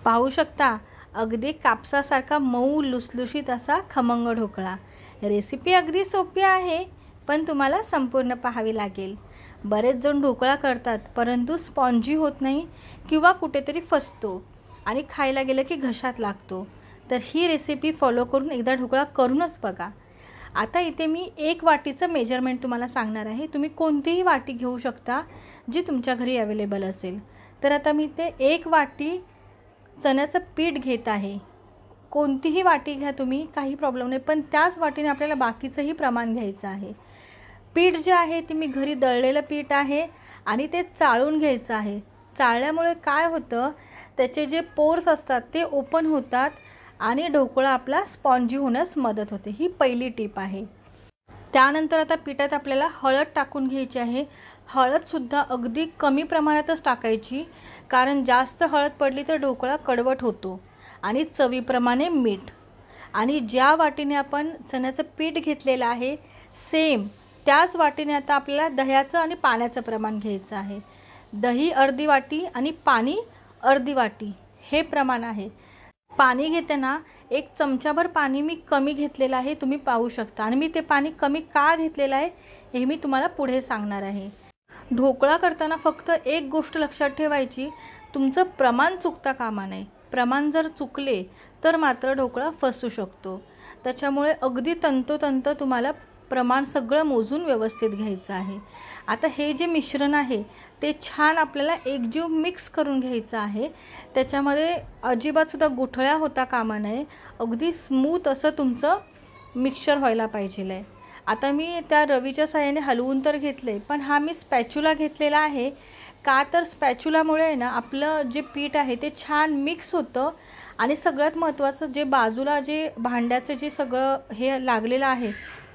पाहू शकता अगदी कापसासारखा मऊ लुसलुशीत असा खमंग ढोकळा। रेसिपी अगदी सोपी आहे, पण तुम्हाला संपूर्ण पाहावी लागेल। बरेच जण ढोकळा करतात परंतु स्पॉन्जी होत नाही किंवा कुठेतरी फसतो आणि खायला गेलं की घशात लागतो। तर ही रेसिपी फॉलो करून एकदा ढोकळा करूनच बघा। आता इथे मी 1 वाटीचं मेजरमेंट तुम्हाला सांगणार आहे। तुम्ही कोणतीही वाटी घेऊ शकता जी तुमच्या घरी अवेलेबल असेल। तर आता मी ते 1 वाटी चण्याचं पीठ घेत आहे। कोणतीही वाटी घ्या तुम्ही, काही प्रॉब्लेम नाही, पण त्याच वाटीने आपल्याला बाकीचंही प्रमाण घ्यायचं आहे। पीठ जे आहे ते मी घरी दळलेलं पीठ आहे आणि ते चाळून घ्यायचं आहे। चाळल्यामुळे काय होतं, त्याचे जे पोर्स असतात ते ओपन होतात आणि ढोकळा आपला स्पॉन्जी होण्यास मदत होते। ही पहिली टिप आहे। त्यानंतर आता पिठात आपल्याला हळद टाकून घ्यायची आहे। हळदसुद्धा अगदी कमी प्रमाणातच टाकायची, कारण जास्त हळद पडली तर ढोकळा कडवट होतो। आणि चवीप्रमाणे मीठ, आणि ज्या वाटीने आपण चण्याचं पीठ घेतलेलं आहे सेम त्याच वाटीने आता आपल्याला दह्याचं आणि पाण्याचं प्रमाण घ्यायचं आहे। दही अर्धी वाटी आणि पाणी अर्धी वाटी हे प्रमाण आहे। पाणी घेताना 1 चमचाभर पाणी मी कमी घेतलेलं आहे, तुम्ही पाहू शकता। आणि मी ते पाणी कमी का घेतलेलं आहे हे मी तुम्हाला पुढे सांगणार आहे। ढोकळा करताना फक्त एक गोष्ट लक्षात ठेवायची, तुमचं प्रमाण चुकता कामा नये। प्रमाण जर चुकले तर मात्र ढोकळा फसू शकतो। त्याच्यामुळे अगदी तंतोतंत तुम्हाला प्रमाण सगळं मोजून व्यवस्थित घ्यायचं आहे। आता हे जे मिश्रण आहे ते छान आपल्याला एकजीव मिक्स करून घ्यायचं आहे। त्याच्यामध्ये अजिबातसुद्धा गुठळ्या होता कामा नये, अगदी स्मूथ असं तुमचं मिक्सचर व्हायला पाहिजे आहे। आता मी त्या रवीच्या साहाय्याने हलवून तर घेतले, पण हा मी स्पॅच्युला घेतलेला आहे। का तर स्पॅच्युलामुळे ना आपलं जे पीठ आहे ते छान मिक्स होतं आणि सगळ्यात महत्त्वाचं जे बाजूला जे भांड्याचं जे सगळं हे लागलेलं आहे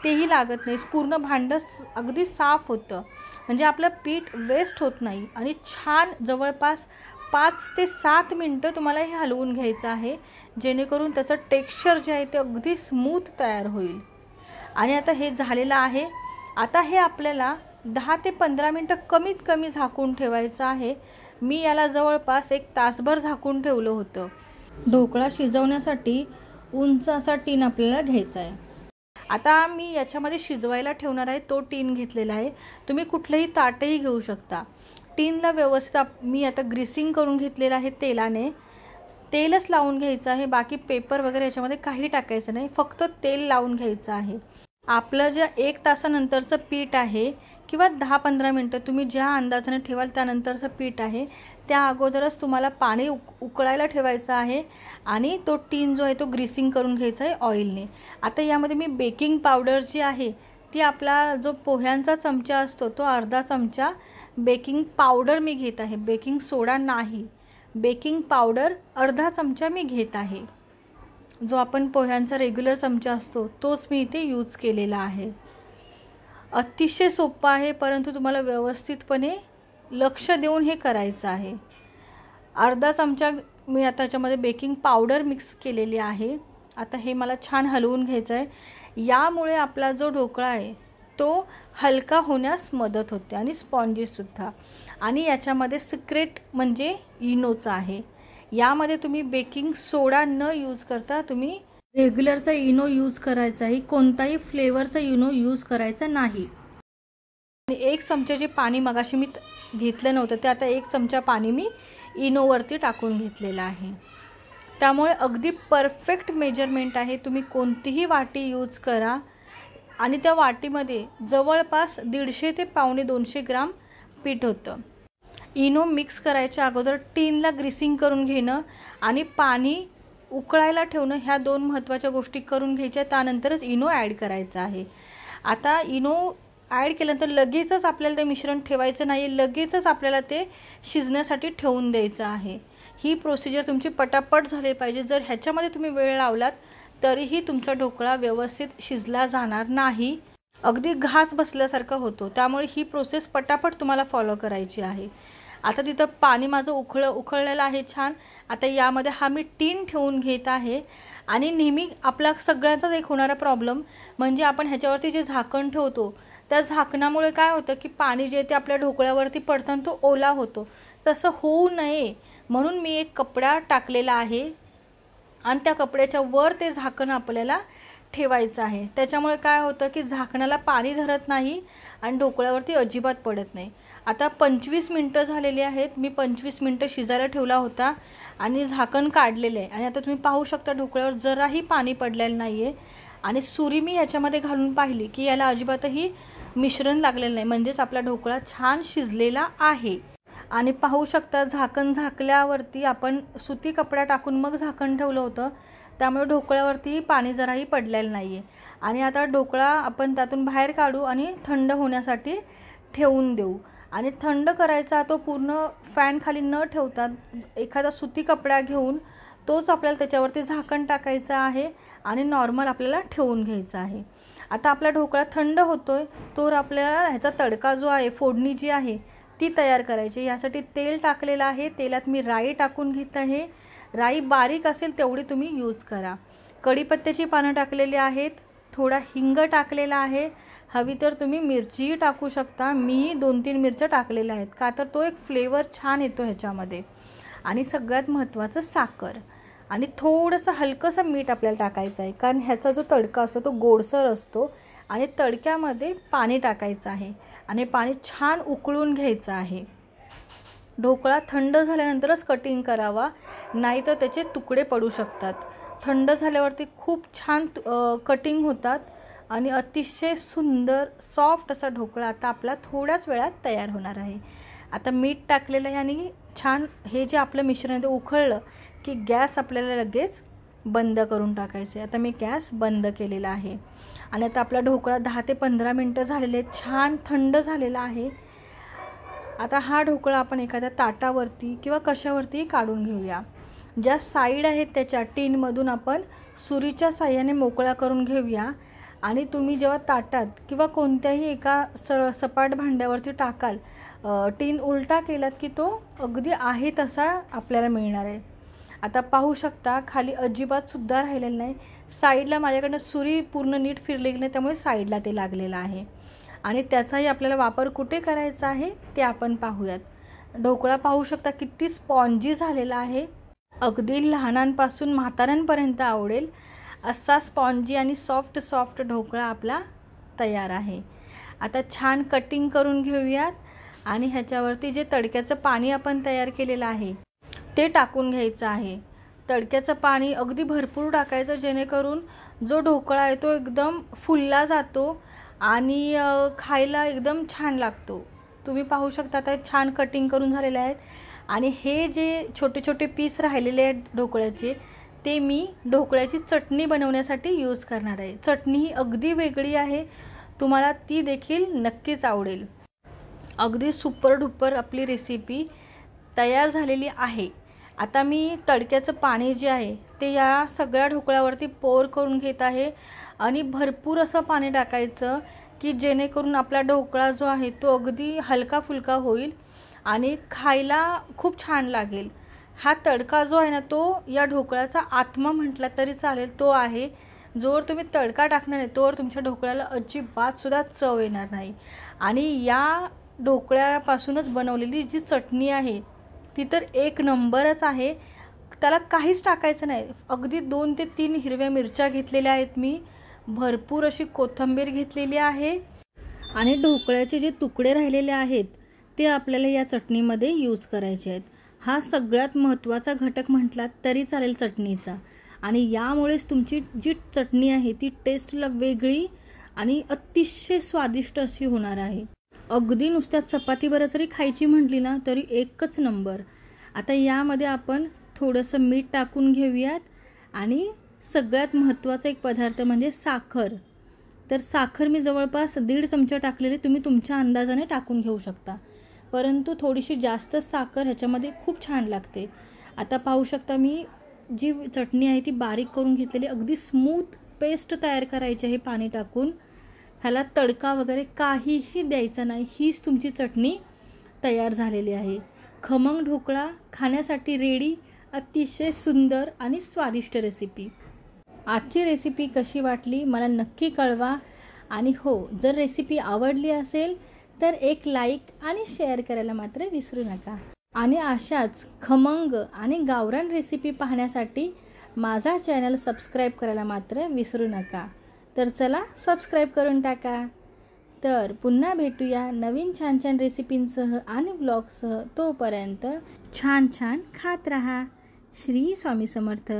तेही लागत नाही। पूर्ण भांडं अगदी साफ होतं, म्हणजे आपलं पीठ वेस्ट होत नाही। आणि छान जवळपास 5 ते 7 मिनटं तुम्हाला हे हलवून घ्यायचं आहे, जेणेकरून त्याचं टेक्स्चर जे आहे ते अगदी स्मूथ तयार होईल। आणि आता हे झालेलं आहे। आता हे आपल्याला 10 ते 15 मिनटं कमीत कमी झाकून ठेवायचं आहे। मी याला जवळपास 1 तासभर झाकून ठेवलं होतं। ढोकळा शिजवण्यासाठी उंच असा टीन आपल्याला घ्यायचा आहे। आता मी याच्यामध्ये शिजवायला ठेवणार आहे तो टीन घेतलेला आहे। तुम्ही कुठलंही ताटही घेऊ शकता। टीनला व्यवस्थित मी आता ग्रीसिंग करून घेतलेलं आहे तेलाने। तेलच लावून घ्यायचं आहे, बाकी पेपर वगैरे याच्यामध्ये काही टाकायचं नाही, फक्त तेल लावून घ्यायचं आहे। आपलं जे 1 तासानंतरचं पीठ आहे किंवा 10-15 मिनटं तुम्ही ज्या अंदाजाने ठेवाल त्यानंतरचं पीठ आहे, त्या अगोदरच तुम्हाला पाणी उकळायला ठेवायचं आहे आणि तो टीन जो आहे तो ग्रीसिंग करून घ्यायचा आहे ऑइलने। आता यामध्ये मी बेकिंग पावडर जी आहे ती आपला जो पोह्यांचा चमचा असतो तो अर्धा चमचा बेकिंग पावडर मी घेत आहे, बेकिंग सोडा नाही। बेकिंग पावडर अर्धा चमचा मी घेत आहे। जो आपण पोह्यांचा रेग्युलर चमचा असतो तोच मी इथे यूज केलेला आहे। अतिशय सोपं आहे, परंतु तुम्हाला व्यवस्थितपणे लक्ष देऊन हे करायचं आहे। अर्धा चमचा मी आता याच्यामध्ये बेकिंग पावडर मिक्स केलेली आहे। आता हे मला छान हलवून घ्यायचं आहे। यामुळे आपला जो ढोकळा आहे तो हलका होण्यास मदत होते आणि स्पॉन्जीसुद्धा। आणि याच्यामध्ये सिक्रेट म्हणजे इनोचा आहे। यामध्ये तुम्ही बेकिंग सोडा न यूज करता तुम्ही रेग्युलरचा इनो यूज करायचा आहे, कोणताही फ्लेवरचा इनो यूज करायचा नाही। आणि 1 चमचा जे पाणी मगाशी मी घेतलं नव्हतं ते आता 1 चमचा पाणी मी इनोवरती टाकून घेतलेलं आहे। त्यामुळे अगदी परफेक्ट मेजरमेंट आहे। तुम्ही कोणतीही वाटी यूज करा आणि त्या वाटीमध्ये जवळपास 150 ते पावणे 200 ग्राम पीठ होतं। इनो मिक्स करायच्या अगोदर टीनला ग्रीसिंग करून घेणं आणि पाणी उकळायला ठेवणं ह्या 2 महत्त्वाच्या गोष्टी करून घ्यायच्या, त्यानंतरच इनो ॲड करायचा आहे। आता इनो ॲड केल्यानंतर लगेचच आपल्याला ते मिश्रण ठेवायचं नाही, लगेचच आपल्याला ते शिजण्यासाठी ठेवून द्यायचं आहे। ही प्रोसिजर तुमची पटापट झाली पाहिजे। जर ह्याच्यामध्ये तुम्ही वेळ लावलात तरीही तुमचा ढोकळा व्यवस्थित शिजला जाणार नाही, अगदी घास बसल्यासारखा होतो। त्यामुळे ही प्रोसेस पटापट तुम्हाला फॉलो करायची आहे। आता तिथं पाणी माझं उकळलेलं आहे छान। आता यामध्ये हा मी टीन ठेवून घेत आहे आणि नेहमी आपला सगळ्यांचाच एक होणारा प्रॉब्लेम म्हणजे आपण ह्याच्यावरती जे झाकण ठेवतो त्या झाकणामुळे काय होतं की पाणी जे ते आपल्या ढोकळ्यावरती पडतं तो ओला होतो। तसं होऊ नये म्हणून मी एक कपडा टाकलेला आहे आणि त्या कपड्याच्या वर ते झाकण आपल्याला ठेवायचं आहे. त्याच्यामुळे काय होतं की झाकणाला पाणी धरत नाही आणि ढोकळ्यावरती अजिबात पडत नाही. आता 25 मिनटं झालेली आहेत. मी 25 मिनटं शिजायला ठेवला होता आणि झाकण काढलेलं आहे आणि आता तुम्ही पाहू शकता ढोकळ्यावर जराही पाणी पडलेलं नाही आहे. आणि सुरी मी ह्याच्यामध्ये घालून पाहिली की याला अजिबातही मिश्रण लागलेलं नाही, म्हणजेच आपला ढोकळा छान शिजलेला आहे. आणि पाहू शकता झाकण झाकल्यावरती आपण सुती कपडा टाकून मग झाकण ठेवलं होतं, त्यामुळे ढोकळ्यावरती पाणी जराही पडलेलं नाही आहे. आणि आता ढोकळा आपण त्यातून बाहेर काढू आणि थंड होण्यासाठी ठेवून देऊ. आणि थंड करायचा तो पूर्ण फॅन खाली न ठेवता एखादा सुती कपडा घेऊन तोच आपल्याला त्याच्यावरती झाकण टाकायचं आहे आणि नॉर्मल आपल्याला ठेवून घ्यायचं आहे. आता आपला ढोकळा थंड होतोय तोवर आपल्याला ह्याचा तडका जो आहे, फोडणी जी आहे ती तयार करायची. यासाठी तेल टाकलेलं आहे. तेलात मी राई टाकून घेत आहे. राई बारीक असेल तेवढी तुम्ही यूज करा. कढीपत्त्याची पानं टाकलेली आहेत. थोडा हिंग टाकलेला आहे. हवी तर तुम्ही मिरचीही टाकू शकता. मी 2-3 मिरच्या टाकलेल्या आहेत का तर तो एक फ्लेवर छान येतो ह्याच्यामध्ये. आणि सगळ्यात महत्त्वाचं साखर आणि थोडंसं हलकंसं मीठ आपल्याला टाकायचं आहे, कारण ह्याचा जो तडका असतो तो गोडसर असतो. आणि तडक्यामध्ये पाणी टाकायचं आहे आणि पाणी छान उकळून घ्यायचं आहे. ढोकळा थंड झाल्यानंतरच कटिंग करावा, नाहीतर त्याचे तुकडे पडू शकतात. थंड झाल्यावरती खूप छान कटिंग होतात आणि अतिशय सुंदर सॉफ्ट असा ढोकळा आता आपला थोड्याच वेळात तयार होणार आहे. आता मीठ टाकलेलं आहे आणि छान हे जे आपलं मिश्रण आहे ते उकळलं की गॅस आपल्याला लगेच बंद करून टाकायचे. आता मी गॅस बंद केलेला आहे आणि आता आपला ढोकळा 10 ते 15 मिनटं झालेले, छान थंड झालेला आहे. आता हा ढोकळा आपण एखाद्या ताटावरती किंवा कशावरती काढून घेऊया. ज्या साईड आहेत त्याच्या टीनमधून आपण सुरीच्या साह्याने मोकळा करून घेऊया. आणि तुम्ही जेव्हा ताटात किंवा कोणत्याही एका सपाट भांड्यावरती टाकाल, टीन उलटा केलात की तो अगदी आहे तसा आपल्याला मिळणार आहे. आता पाहू शकता खाली अजिबात सुद्धा राहिलेलं नाही. साईडला माझ्याकडनं सुरी पूर्ण नीट फिरलेली नाही, त्यामुळे साईडला ते लागलेलं आहे. आणि त्याचाही आपल्याला वापर कुठे करायचा आहे ते आपण पाहूयात. ढोकळा पाहू शकता किती स्पॉन्जी झालेला आहे. अगदी लहानांपासून म्हाताऱ्यांपर्यंत आवडेल असा स्पॉन्जी आणि सॉफ्ट ढोकळा आपला तयार आहे. आता छान कटिंग करून घेऊयात आणि ह्याच्यावरती जे तडक्याचं पाणी आपण तयार केलेलं आहे ते टाकून घ्यायचं आहे. तडक्याचं पाणी अगदी भरपूर टाकायचं, जेणेकरून जो ढोकळा आहे तो एकदम फुलला जातो आणि खायला एकदम छान लागतो. तुम्ही पाहू शकता आता छान कटिंग करून झालेले आहेत. आणि हे जे छोटे छोटे पीस राहिलेले आहेत ढोकळ्याचे, ते मी ढोकळ्याची चटणी बनवण्यासाठी यूज करणार आहे. चटणी ही अगदी वेगळी आहे, तुम्हाला ती देखील नक्कीच आवडेल. अगदी सुपर डुपर आपली रेसिपी तयार झालेली आहे. आता मी तडक्याचं पाणी जे आहे ते या सगळ्या ढोकळ्यावरती पोर करून घेत आहे आणि भरपूर असं पाणी टाकायचं की जेणेकरून आपला ढोकळा जो आहे तो अगदी हलका फुलका होईल आणि खायला खूप छान लागेल. हा तडका जो आहे ना तो या ढोकळ्याचा आत्मा म्हटला तरी चालेल, तो आहे. जोवर तुम्ही तडका टाकणार नाही तोवर तुमच्या ढोकळ्याला अजिबात सुद्धा चव येणार नाही. आणि या ढोकळ्यापासूनच बनवलेली जी चटणी आहे ती तर एक नंबरच आहे. त्याला काहीच टाकायचं नाही. अगदी 2 ते 3 हिरव्या मिरच्या घेतलेल्या आहेत मी, भरपूर अशी कोथिंबीर घेतलेली आहे आणि ढोकळ्याचे जे तुकडे राहिलेले आहेत ते आपल्याला या चटणीमध्ये यूज करायचे आहेत. हा सगळ्यात महत्त्वाचा घटक म्हटलात तरी चालेल चटणीचा. आणि यामुळेच तुमची जी चटणी आहे ती टेस्टला वेगळी आणि अतिशय स्वादिष्ट अशी होणार आहे. अगदी नुसत्या चपातीबरोबर जरी खायची म्हटली ना तरी एकच नंबर. आता यामध्ये आपण थोडंसं मीठ टाकून घेऊयात आणि सगळ्यात महत्त्वाचा एक पदार्थ म्हणजे साखर. तर साखर मी जवळपास 1.5 चमचा टाकलेली, तुम्ही तुमच्या अंदाजाने टाकून घेऊ शकता, परंतु थोडीशी जास्त साखर ह्याच्यामध्ये खूप छान लागते. आता पाहू शकता मी जी चटणी आहे ती बारीक करून घेतलेली, अगदी स्मूथ पेस्ट तयार करायची आहे पाणी टाकून. ह्याला तडका वगैरे काहीही द्यायचा नाही. हीच तुमची चटणी तयार झालेली आहे. खमंग ढोकळा खाण्यासाठी रेडी. अतिशय सुंदर आणि स्वादिष्ट रेसिपी. आजची रेसिपी कशी वाटली मला नक्की कळवा. आणि हो, जर रेसिपी आवडली असेल तर एक लाईक आणि शेअर करायला मात्र विसरू नका. आणि अशाच खमंग आणि गावरान रेसिपी पाहण्यासाठी माझा चॅनल सबस्क्राईब करायला मात्र विसरू नका. तर चला सबस्क्राईब करून टाका. तर पुन्हा भेटूया नवीन छान छान रेसिपींसह आणि व्लॉगसह. तोपर्यंत छान छान खात राहा. श्री स्वामी समर्थ.